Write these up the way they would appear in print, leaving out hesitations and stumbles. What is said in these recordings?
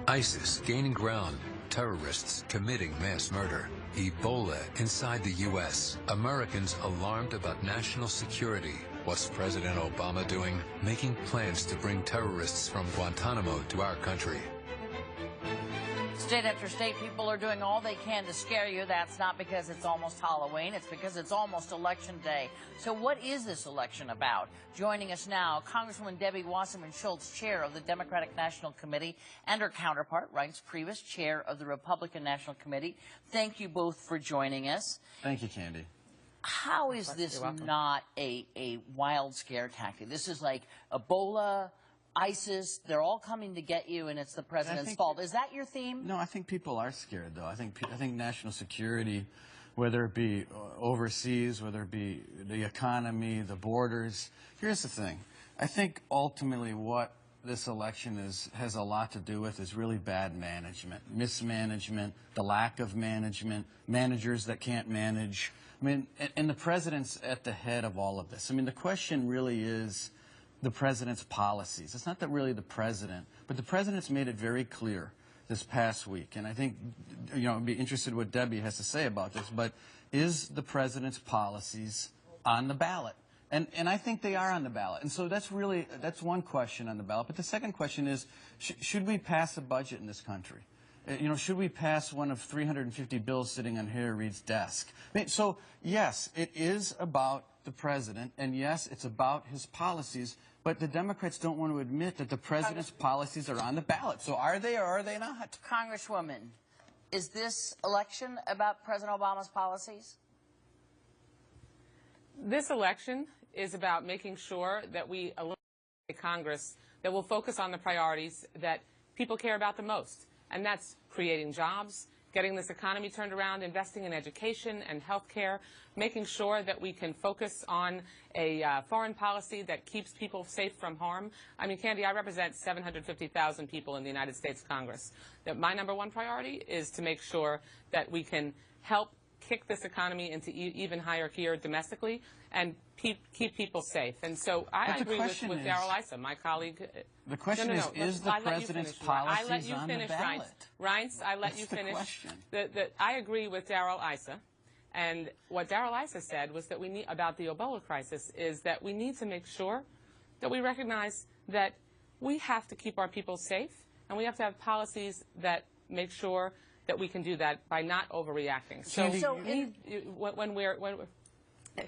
ISIS gaining ground, terrorists committing mass murder, Ebola inside the U.S., Americans alarmed about national security. What's President Obama doing? Making plans to bring terrorists from Guantanamo to our country. State after state, people are doing all they can to scare you. That's not because it's almost Halloween. It's because it's almost Election Day. So what is this election about? Joining us now, Congresswoman Debbie Wasserman Schultz, chair of the Democratic National Committee, and her counterpart, Reince Priebus, chair of the Republican National Committee. Thank you both for joining us. Thank you, Candy. How is this not a wild scare tactic? This is like Ebola, ISIS, they're all coming to get you, and it's the president's fault. Is that your theme? No, I think people are scared, though. I think national security, whether it be overseas, whether it be the economy, the borders. Here's the thing. I think ultimately what this election has a lot to do with is really bad management, mismanagement, the lack of management, managers that can't manage. I mean, and the president's at the head of all of this. I mean, the question really is the president's policies. It's not that really the president, but the president's made it very clear this past week, and I think, you know, I'd be interested what Debbie has to say about this, but is the president's policies on the ballot? And I think they are on the ballot. And so that's one question on the ballot. But the second question is, should we pass a budget in this country? You know, should we pass one of 350 bills sitting on Harry Reid's desk? I mean, so, yes, it is about the president, and yes, it's about his policies, but the Democrats don't want to admit that the president's policies are on the ballot. So are they or are they not? Congresswoman, is this election about President Obama's policies? This election is about making sure that we eliminate a Congress that will focus on the priorities that people care about the most, and that's creating jobs, getting this economy turned around, investing in education and health care, making sure that we can focus on a foreign policy that keeps people safe from harm. I mean, Candy, I represent 750,000 people in the United States Congress. That my #1 priority is to make sure that we can help kick this economy into even higher gear domestically and keep people safe. And so I agree with Darrell Issa, my colleague. The question is the president's policies on the ballot? Reince, I let you finish. I agree with Darrell Issa. And what Darrell Issa said was that we need, about the Ebola crisis, is that we need to make sure that we recognize that we have to keep our people safe, and we have to have policies that make sure that we can do that by not overreacting. So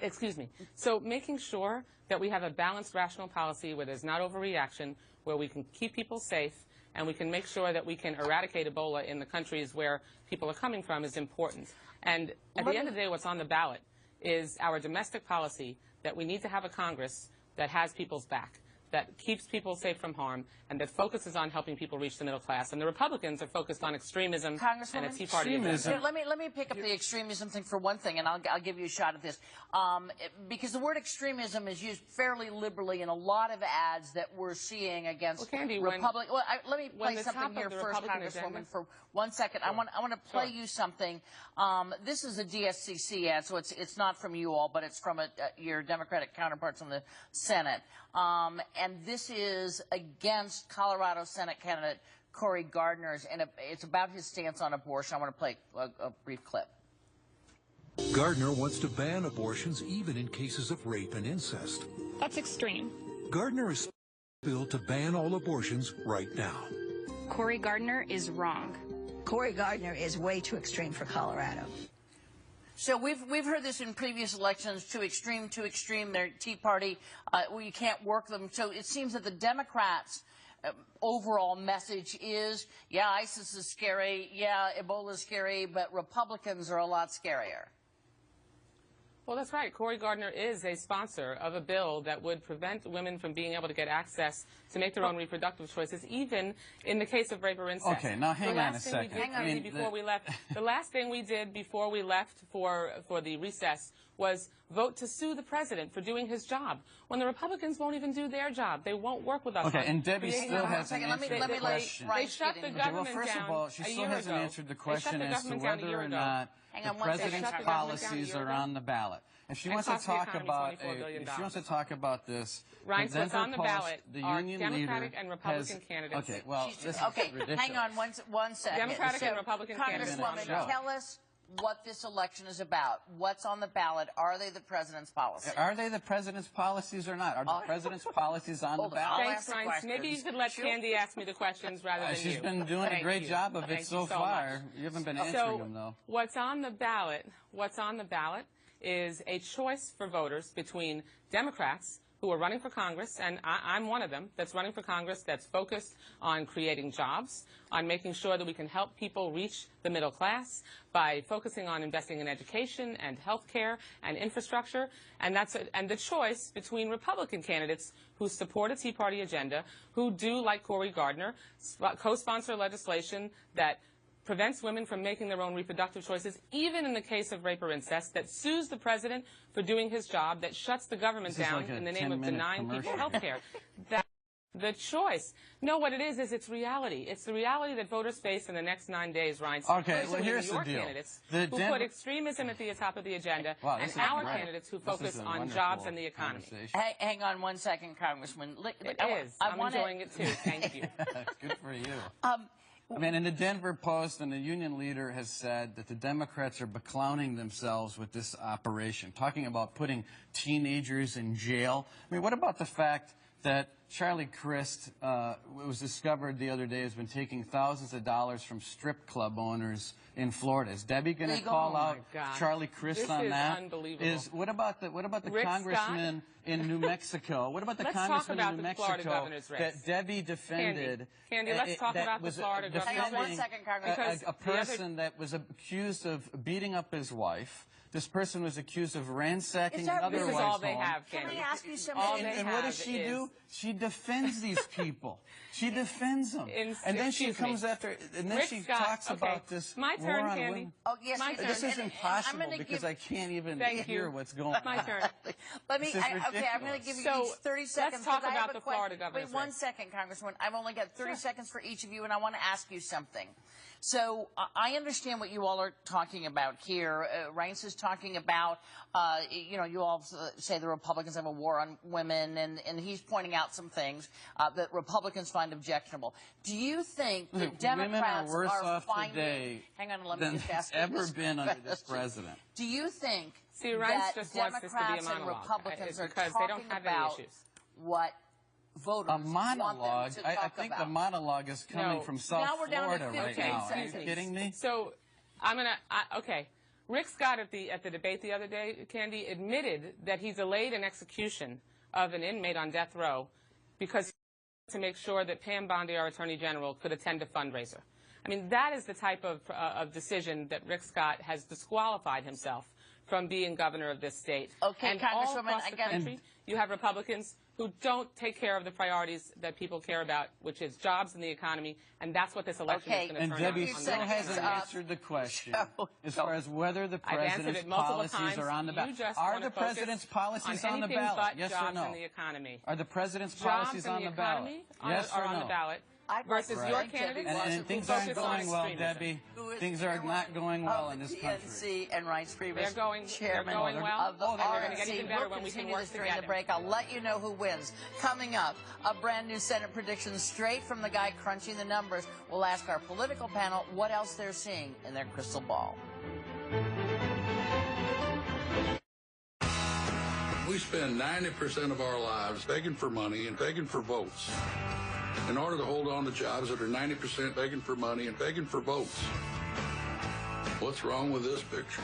excuse me. So making sure that we have a balanced, rational policy where there's not overreaction, where we can keep people safe, and we can make sure that we can eradicate Ebola in the countries where people are coming from is important. And at the end of the day, what's on the ballot is our domestic policy that we need to have a Congress that has people's back, that keeps people safe from harm, and that focuses on helping people reach the middle class. And the Republicans are focused on extremism and a Tea Party agenda. Let me pick up the extremism thing for one thing, and I'll give you a shot at this. Because the word extremism is used fairly liberally in a lot of ads that we're seeing against Republicans. Well, let me play something here first, Congresswoman, for 1 second. Sure. I want to play you something. This is a DSCC ad, so it's not from you all, but it's from your Democratic counterparts in the Senate. And this is against Colorado Senate candidate Cory Gardner's, and it's about his stance on abortion. I want to play a brief clip. Gardner wants to ban abortions even in cases of rape and incest. That's extreme. Gardner is bill to ban all abortions right now. Cory Gardner is wrong. Cory Gardner is way too extreme for Colorado. So we've heard this in previous elections, too extreme, their Tea Party, we can't work them. So it seems that the Democrats' overall message is, yeah, ISIS is scary, yeah, Ebola is scary, but Republicans are a lot scarier. Well, that's right. Cory Gardner is a sponsor of a bill that would prevent women from being able to get access to make their own reproductive choices, even in the case of rape or incest. Okay, now hang on a second. The last thing we did before we left for the recess was vote to sue the president for doing his job. When the Republicans won't even do their job, they won't work with us. Okay, and Debbie still hasn't answered the question. They shut the government down. Well, first of all, she still hasn't answered the question as to whether or not the president's policies are on the ballot. If she and wants to cost the talk economy about $24 billion. if she wants to talk about this, Reince, what's on the ballot the are union Democratic leader and Republican has, candidates. Okay, well, this is Okay, ridiculous. hang on one second. Democratic and Republican candidates on the Congresswoman, ballot. tell us what this election is about. What's on the ballot? Are they the president's policy? Are they the president's policies or not? Are the president's policies on the ballot? Thanks, Reince. Maybe you could let Candy ask me the questions rather than She's you. been doing a great job of it so far. You haven't been answering them, though. What's on the ballot is a choice for voters between Democrats who are running for Congress, and I'm one of them that's running for Congress, that's focused on creating jobs, on making sure that we can help people reach the middle class by focusing on investing in education and health care and infrastructure, and the choice between Republican candidates who support a Tea Party agenda, who do, like Cory Gardner, co-sponsor legislation that prevents women from making their own reproductive choices, even in the case of rape or incest, that sues the president for doing his job, that shuts the government down in the name of denying people health care. That's the choice. No, what it is it's reality. It's the reality that voters face in the next 9 days, Reince. Okay, well, here's the deal. Candidates who put extremism at the top of the agenda, and our candidates who focus on jobs and the economy. Hang on one second, Congressman. I'm enjoying it, too. Thank you. Good for you. I mean, in the Denver Post, and the union leader has said that the Democrats are beclowning themselves with this operation, talking about putting teenagers in jail. I mean, what about the fact that Charlie Crist, it was discovered the other day, has been taking thousands of dollars from strip club owners in Florida? Is Debbie going to call out Charlie Crist on that? This is unbelievable. What about the congressman in New Mexico? What about the congressman in New Mexico that Debbie defended? Candy, let's talk about the Florida governor's race. Hang on 1 second, Congressman. A person that was accused of beating up his wife. This person was accused of ransacking another wife's home. This is all they have, Candy. Can I ask you something? And what does she do? She defends these people. She defends them. And then she comes after, and then she talks about this war on women. Oh, yes, my turn. This is impossible because I can't even hear what's going on. My turn. I'm going to give you each 30 seconds. Let's talk about the Florida governor's race. Wait 1 second, Congressman. I've only got 30 seconds for each of you, and I want to ask you something. So I understand what you all are talking about here. Reince is talking about, you all say the Republicans have a war on women, and he's pointing out some things that Republicans find objectionable. Do you think that Democrats women are worse off finding... today Hang on, let me just ask you ever this been under this president? Do you think Reince that just wants this to be a Democrats and monologue, Republicans are because they don't talking have any about issues. what voters A monologue? want them to talk I think about? the monologue is coming from South Florida right now. Are you seconds. kidding me? So okay. Rick Scott at the debate the other day, Candy, admitted that he delayed an execution of an inmate on death row because he wanted to make sure that Pam Bondi, our Attorney General, could attend a fundraiser. I mean, that is the type of decision that Rick Scott has disqualified himself from being governor of this state. Okay, and Congresswoman, all across the country, you have Republicans who don't take care of the priorities that people care about, which is jobs and the economy, and that's what this election is going to turn out. And Debbie still hasn't answered the question as far as whether the president's policies are on the ballot. Are the president's policies on the ballot? Yes or no? Are the president's policies on the ballot? Yes or no? On the ballot. Versus your candidate, and things aren't going well, Debbie. Things are not going well in this country. And Reince Priebus, they're going well, of the and they're going to get even better when we can work during together. the break. I'll let you know who wins. Coming up, a brand new Senate prediction straight from the guy crunching the numbers. We'll ask our political panel what else they're seeing in their crystal ball. We spend 90% of our lives begging for money and begging for votes in order to hold on to jobs that are 90% begging for money and begging for votes. What's wrong with this picture?